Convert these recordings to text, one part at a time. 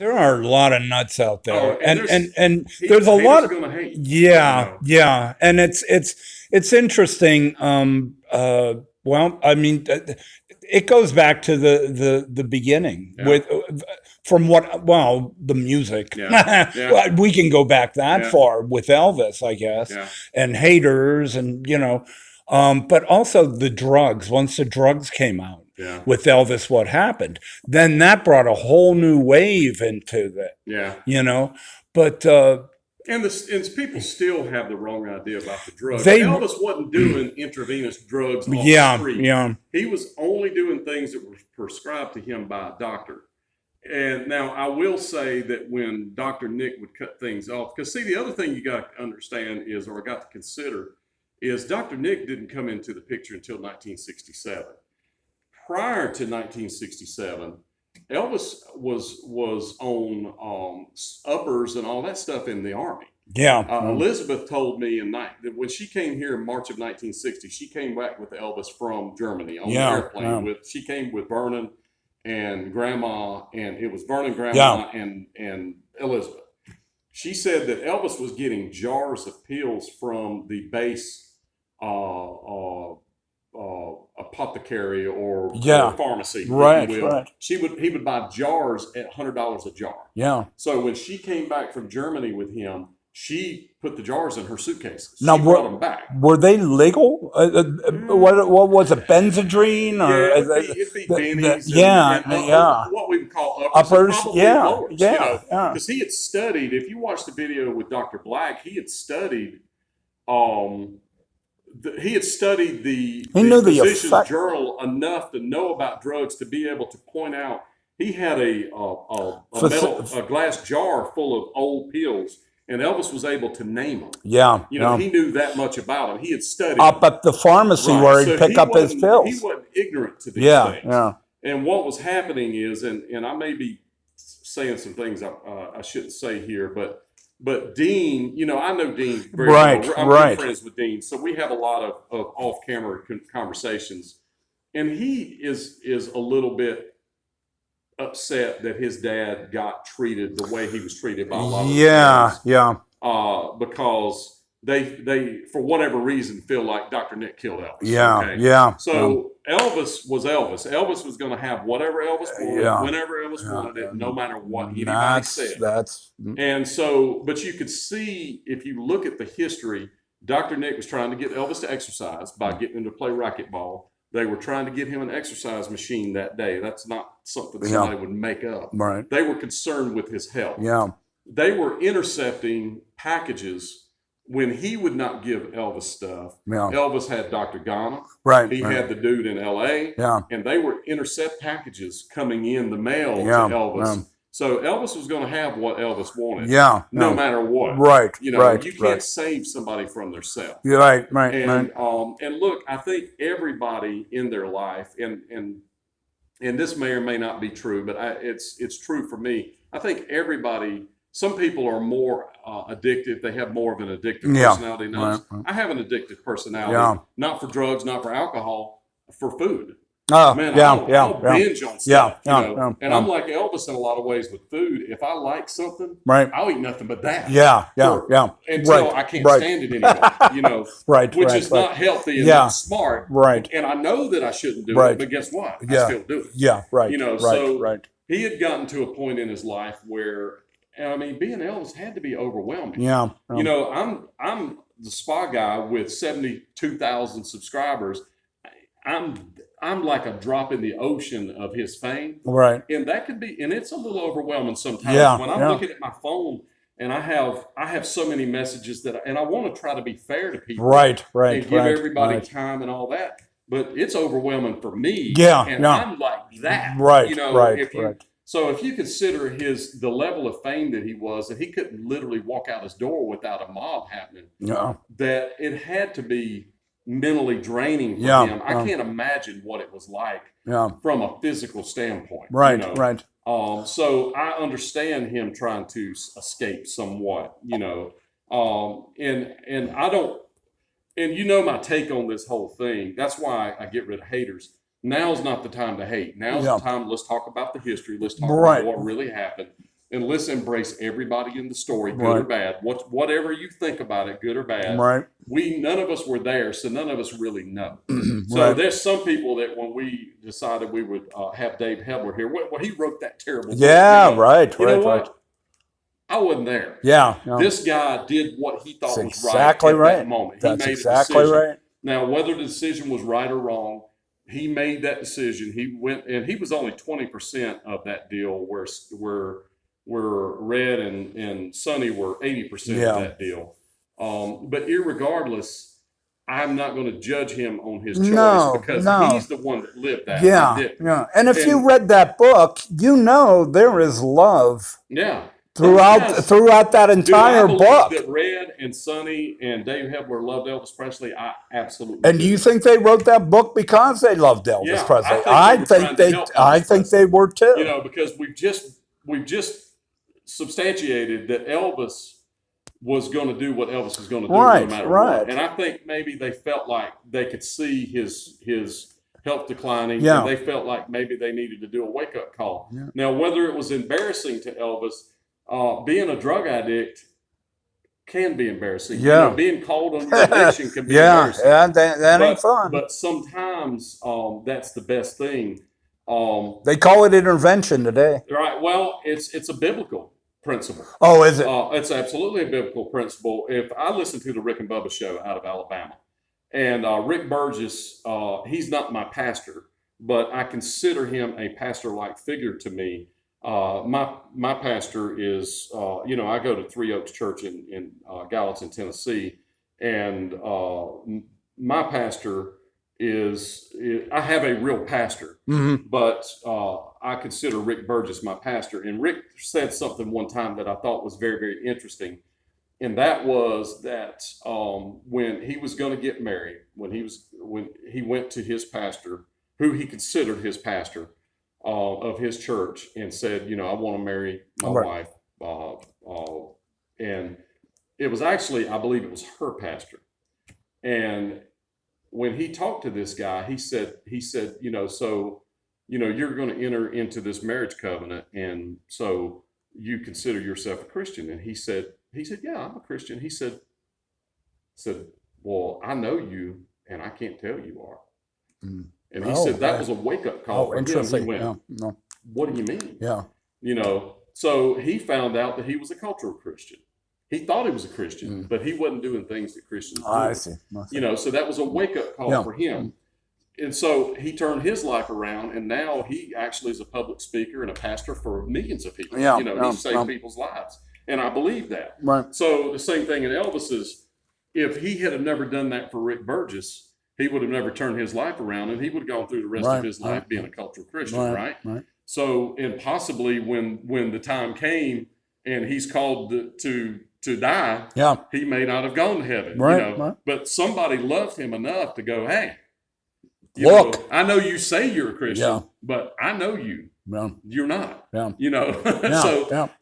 There are a lot of nuts out Oh, there, and and there's a haters lot are of, gonna hate. You yeah, know. yeah, and it's interesting. Well, I mean, it goes back to the beginning Yeah. with from what, well, the music. Yeah. Yeah. Well, we can go back that Yeah. far with Elvis, I guess, Yeah. and haters, and but also the drugs. Once the drugs came out Yeah. with Elvis, what happened? Then that brought a whole new wave into that, Yeah. you know. But And people still have the wrong idea about the drugs. they, Elvis wasn't doing intravenous drugs off the yeah, street. yeah, He was only doing things that were prescribed to him by a doctor. And now I will say that when Dr. Nick would cut things off, because see, the other thing you got to understand is, or got to consider, is Dr. Nick didn't come into the picture until 1967. Prior to 1967, Elvis was on uppers and all that stuff in the Army. yeah, Elizabeth told me that when she came here in March of 1960, she came back with Elvis from Germany on the yeah, airplane. yeah, She came with Vernon and Grandma, and it was Vernon, yeah, Grandma, and Elizabeth. She said that Elvis was getting jars of pills from the base apothecary or yeah. pharmacy, if Right, you will. right. He would buy jars at $100 a jar. Yeah. So when she came back from Germany with him, she put the jars in her suitcases. Now, She brought them back. were they legal? What was it, Benzedrine, or Yeah, it'd be bennies yeah, and yeah, what we would call uppers, and uppers, probably yeah, lowers. yeah, yeah, Because he had studied. If you watch the video with Dr. Black, he had studied. He had studied he the knew the physician's effect. journal enough to know about drugs to be able to point out. He had a glass jar full of old pills, and Elvis was able to name them. Yeah, yeah. He knew that much about them. He had studied Up at the pharmacy right. where So he'd pick up his he pills. wasn't ignorant to these Yeah, things. yeah, And what was happening is, and I may be saying some things I shouldn't say here, but Dean, I know Dean very right, well. I'm right. good friends with Dean, so we have a lot of off-camera conversations. And he is a little bit upset that his dad got treated the way he was treated by a lot of Yeah, yeah, because they for whatever reason feel like Dr. Nick killed Elvis. yeah, Okay? yeah. So Elvis was Elvis. Elvis was going to have whatever Elvis wanted, Yeah. whenever Elvis wanted it, no matter what anybody said. That's And so, but you could see if you look at the history, Dr. Nick was trying to get Elvis to exercise by getting him to play racquetball. They were trying to get him an exercise machine that day. That's not something somebody would make up. right. They were concerned with his health. Yeah, They were intercepting packages when he would not give Elvis stuff. yeah. Elvis had Dr. Ghana. Right. He right. had the dude in LA. Yeah, And they were intercept packages coming in the mail Yeah, to Elvis. yeah. So Elvis was going to have what Elvis wanted. yeah. No matter what. Right. Right. You can't right. save somebody from their self. You're right. Right. And right. and look, I think everybody in their life, and this may or may not be true, but it's true for me. I think everybody. Some people are more addictive. They have more of an addictive personality than others. Right. I have an addictive personality, Yeah. not for drugs, not for alcohol, for food. Oh, Man, yeah, I'll binge on stuff. And I'm like Elvis in a lot of ways with food. If I like something, right. I'll eat nothing but that. Yeah, yeah, yeah. Until right. I can't right. stand it anymore. Right. Which right. is not healthy and Yeah. not smart. Right. And I know that I shouldn't do Right. it, but guess what? Yeah. I still do it. Yeah. Right. Right. So right. he had gotten to a point in his life where, I mean, being Elvis had to be overwhelming. Yeah. I'm the spa guy with 72,000 subscribers. I'm like a drop in the ocean of his fame. Right. And that could be, and it's a little overwhelming sometimes Yeah, when I'm looking at my phone and I have so many messages and I want to try to be fair to people. Right. Right. And give right, everybody right. time and all that. But it's overwhelming for me. Yeah. And yeah. I'm like that. Right. Right. Right. So if you consider the level of fame that he was, that he couldn't literally walk out his door without a mob happening, Yeah. that it had to be mentally draining for Yeah, him. I can't imagine what it was like Yeah. from a physical standpoint. Right. Right. So I understand him trying to escape somewhat, and I don't, and my take on this whole thing. That's why I get rid of haters. Now's not the time to hate. Now's Yeah. the time. Let's talk about the history. Let's talk Right. about what really happened. and let's embrace everybody in the story, good or bad. Whatever you think about it, good or bad. Right. None of us were there, so none of us really know. So there's some people that when we decided we would have Dave Hebler here, well, he wrote that terrible book. Yeah, right. You know what? I wasn't there. Yeah. This guy did what he thought was exactly right at that moment. He That's made exactly a decision. right. Now, whether the decision was right or wrong, he made that decision. He went, and he was only 20% of that deal, where Red and Sonny were 80% of that deal. But irregardless, I'm not going to judge him on his choice because he's the one that lived that. Yeah. And if you read that book, there is love. Yeah. Throughout that entire book. That Red and Sonny and Dave Hebler loved Elvis Presley. I absolutely. And do you think they wrote that book because they loved Elvis Presley? I think they were too. You know, because we've just substantiated that Elvis was going to do what Elvis was going to do no matter what. And I think maybe they felt like they could see his health declining, and they felt like maybe they needed to do a wake-up call. Yeah. Now, whether it was embarrassing to Elvis, being a drug addict can be embarrassing. Yeah. You know, being called on your addiction can be embarrassing. Yeah, that ain't fun. But sometimes that's the best thing. They call it intervention today. Right. Well, it's a biblical principle. Oh, is it? It's absolutely a biblical principle. If I listen to the Rick and Bubba show out of Alabama, and Rick Burgess, he's not my pastor, but I consider him a pastor-like figure to me. My pastor is, I go to Three Oaks Church in Gallatin, Tennessee, and my pastor I have a real pastor, but I consider Rick Burgess my pastor. And Rick said something one time that I thought was very, very interesting, and that was that when he was going to get married, when he went to his pastor, who he considered his pastor, of his church, and said, I want to marry my wife. And it was actually, I believe it was her pastor. And when he talked to this guy, he said, so, you're going to enter into this marriage covenant. And so you consider yourself a Christian. And he said, yeah, I'm a Christian. He said, well, I know you, and I can't tell you are. Mm. And he said that was a wake-up call for him. He went, what do you mean? Yeah. So he found out that he was a cultural Christian. He thought he was a Christian, but he wasn't doing things that Christians do. I see. So that was a wake-up call for him. And so he turned his life around, and now he actually is a public speaker and a pastor for millions of people. He saved people's lives. And I believe that. Right. So the same thing in Elvis's, if he had never done that for Rick Burgess, he would have never turned his life around, and he would have gone through the rest of his life being a cultural Christian, right? So, and possibly when the time came and he's called to die, he may not have gone to heaven, But somebody loved him enough to go, hey, look, I know you say you're a Christian, but I know you. You're not.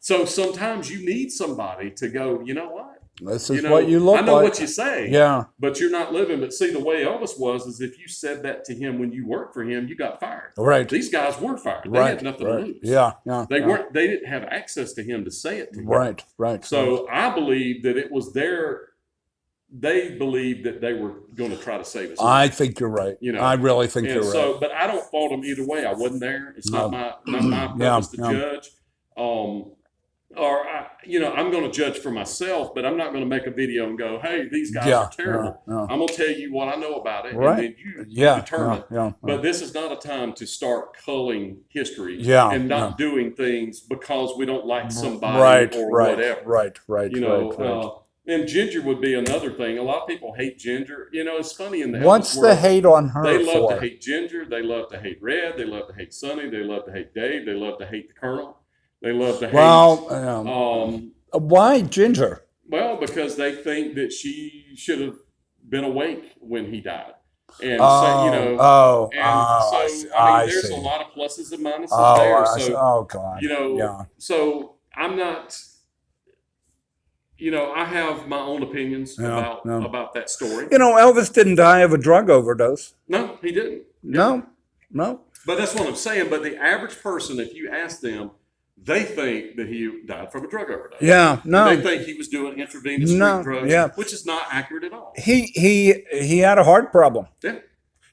So sometimes you need somebody to go, you know what? This is what you look like. I know what you say, but you're not living. But see, the way Elvis was is if you said that to him when you worked for him, you got fired. Right. These guys were fired. They had nothing to lose. They weren't. They didn't have access to him to say it to him. Right. So I believe that it was they believed that they were going to try to save us. I think you're right. I really think you're right. But I don't fault them either way. I wasn't there. It's not my purpose to judge. I'm going to judge for myself, but I'm not going to make a video and go, hey, these guys are terrible. I'm going to tell you what I know about it, and then you determine. But this is not a time to start culling history and not doing things because we don't like somebody or whatever. Right. And Ginger would be another thing. A lot of people hate Ginger. It's funny in the What's the hate on her They love to hate Ginger. They love to hate Red. They love to hate Sonny. They love to hate Dave. They love to hate the Colonel. They love to hate. Why Ginger? Well, because they think that she should have been awake when he died. And there's a lot of pluses and minuses there. So I'm not. I have my own opinions about that story. Elvis didn't die of a drug overdose. No, he didn't. No. But that's what I'm saying. But the average person, if you ask them, they think that he died from a drug overdose. Yeah, no, They think he was doing intravenous no, street drugs, yeah. which is not accurate at all. He had a heart problem. Yeah.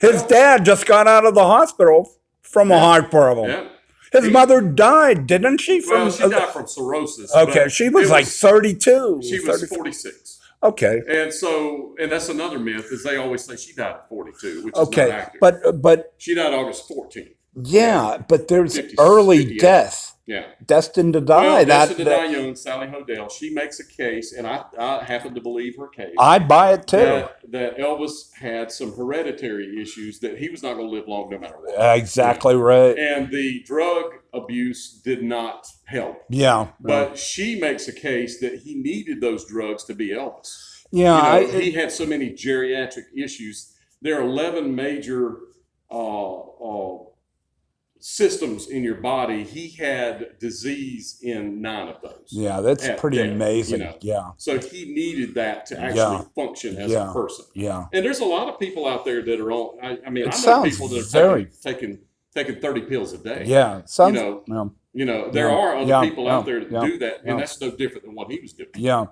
His Well, dad just got out of the hospital from a heart problem. Yeah. His mother died, didn't she? Well, she died from cirrhosis. Okay, but she was like 32. She was 46. Okay. And that's another myth, is they always say she died at 42, which is Okay, not accurate. but She died August 14th. yeah, but there's 50, early 58. death. Yeah. Destined to die. Well, Destined to Die Young, Sally Hodell, she makes a case, and I happen to believe her case. I'd buy it too. That Elvis had some hereditary issues, that he was not going to live long no matter what. Exactly right. And the drug abuse did not help. Yeah. But she makes a case that he needed those drugs to be Elvis. Yeah. He had so many geriatric issues. There are 11 major systems in your body. He had disease in 9 of those. Yeah, that's pretty amazing. Yeah. So he needed that to actually function as a person. Yeah. And there's a lot of people out there that are on. I know people that are taking 30 pills a day. Yeah. There are other people out there that do that, and that's no different than what he was doing. Yeah.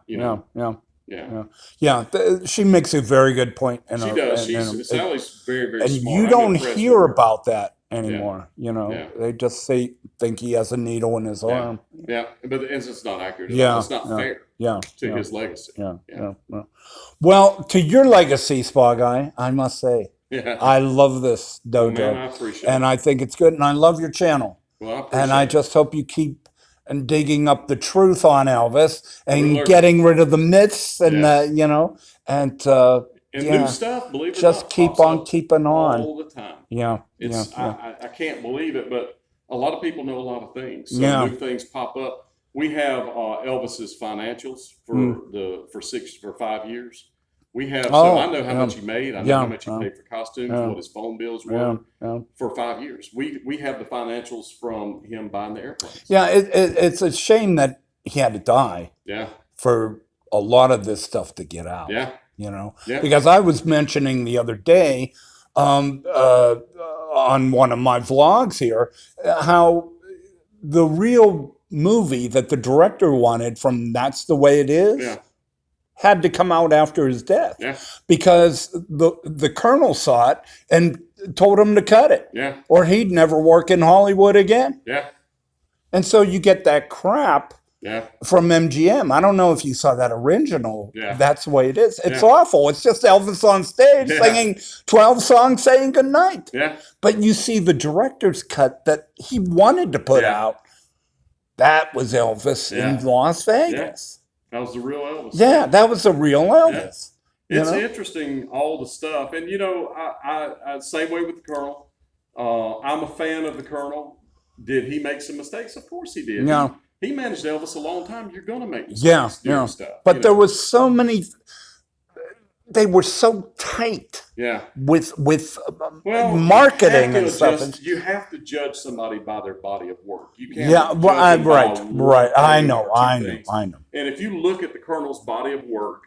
She makes a very good point. She does. Sally's very, very and smart. you don't hear about that anymore. Yeah. They just think he has a needle in his arm. Yeah, but it's not accurate. It's not fair. To his legacy. Well, to your legacy, Spa Guy, I must say, I love this dojo, man, I appreciate and I think it's good, and I love your channel. Well, I appreciate and I just hope you keep digging up the truth on Elvis and getting rid of the myths and new stuff. Believe it or just not, keep on keeping on all the time. I can't believe it, but a lot of people know a lot of things. So new things pop up. We have Elvis's financials for 5 years. We have. So I know how much he made. I know how much he paid for costumes. What his phone bills were for 5 years. We have the financials from him buying the airplanes. Yeah, it's a shame that he had to die. Yeah. For a lot of this stuff to get out. Yeah. Because I was mentioning the other day on one of my vlogs here how the real movie that the director wanted from That's the Way It Is had to come out after his death because the Colonel saw it and told him to cut it or he'd never work in Hollywood again. And so you get that crap from MGM. I don't know if you saw that original. That's the Way It Is. It's awful. It's just Elvis on stage singing 12 songs saying goodnight. But you see the director's cut that he wanted to put out. That was Elvis in Las Vegas. That was the real Elvis. Yeah, that was the real Elvis. It's interesting, all the stuff. And, I same way with the Colonel. I'm a fan of the Colonel. Did he make some mistakes? Of course he did. Yeah. He managed Elvis a long time. You're going to make mistakes doing stuff. But there was so many. They were so tight. With marketing and stuff. You have to judge somebody by their body of work. You can't. Right. I know. And if you look at the Colonel's body of work,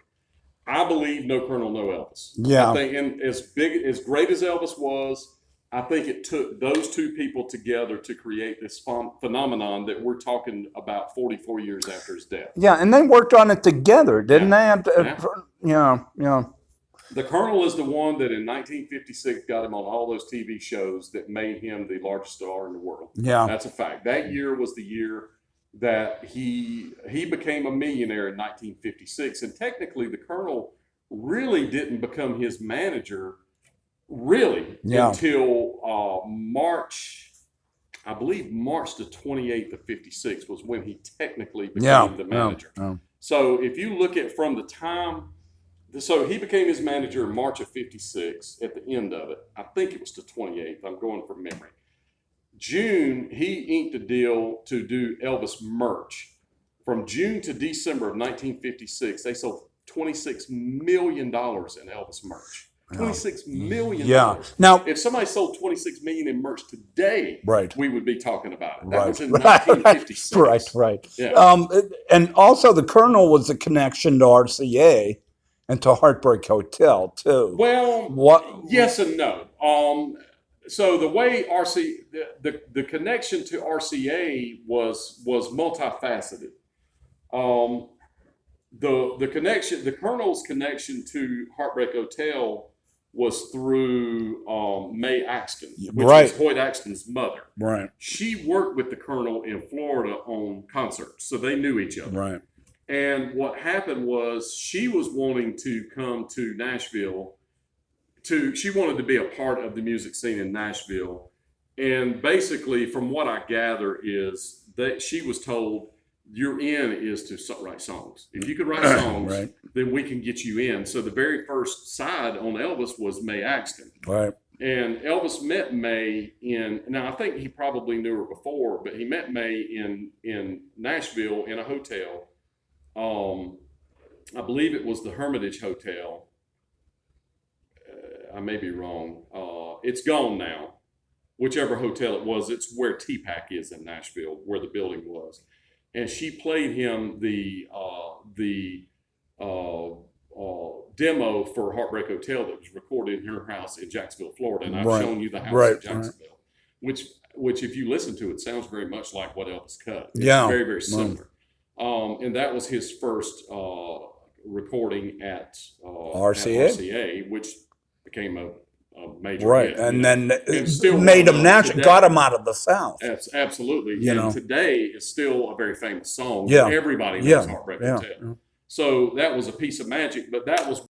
I believe no Colonel, no Elvis. I think, and as great as Elvis was, I think it took those two people together to create this phenomenon that we're talking about 44 years after his death. Yeah, and they worked on it together, didn't they? The Colonel is the one that in 1956 got him on all those TV shows that made him the largest star in the world. Yeah. That's a fact. That year was the year that he became a millionaire in 1956. And technically, the Colonel really didn't become his manager until March the 28th of 56 was when he technically became the manager. So if you look at from the time, so he became his manager in March of 56 at the end of it. I think it was the 28th. I'm going from memory. June, he inked a deal to do Elvis merch. From June to December of 1956, they sold $26 million in Elvis merch. $26 million. Yeah. Now, if somebody sold $26 million in merch today, we would be talking about it. That was in 1956. Right. Yeah. And also, the Colonel was a connection to RCA and to Heartbreak Hotel too. Well, yes and no. So the way the connection to RCA was multifaceted. Um, the Colonel's connection to Heartbreak Hotel was through Mae Axton, which Right. is Hoyt Axton's mother. Right. She worked with the Colonel in Florida on concerts, so they knew each other. Right. And what happened was she was wanting to come to Nashville. She wanted to be a part of the music scene in Nashville. And basically, from what I gather, is that she was told, your in is to write songs. If you could write songs, Right. then we can get you in. So the very first side on Elvis was Mae Axton. Right. And Elvis met Mae now I think he probably knew her before, but he met Mae in Nashville in a hotel. I believe it was the Hermitage Hotel. I may be wrong. It's gone now. Whichever hotel it was, it's where T-Pack is in Nashville, where the building was. And she played him the demo for Heartbreak Hotel that was recorded in her house in Jacksonville, Florida. And I've Right. shown you the house Right. in Jacksonville, which if you listen to it, sounds very much like what Elvis cut. It's Yeah. very, very similar. And that was his first recording at RCA, which became a major Right. hit. And then still made him well-known national, today. got him out of the South. Absolutely. You know. Today it's still a very famous song. Yeah. Everybody knows Yeah. Heartbreak Yeah. Hotel. So that was a piece of magic, but that was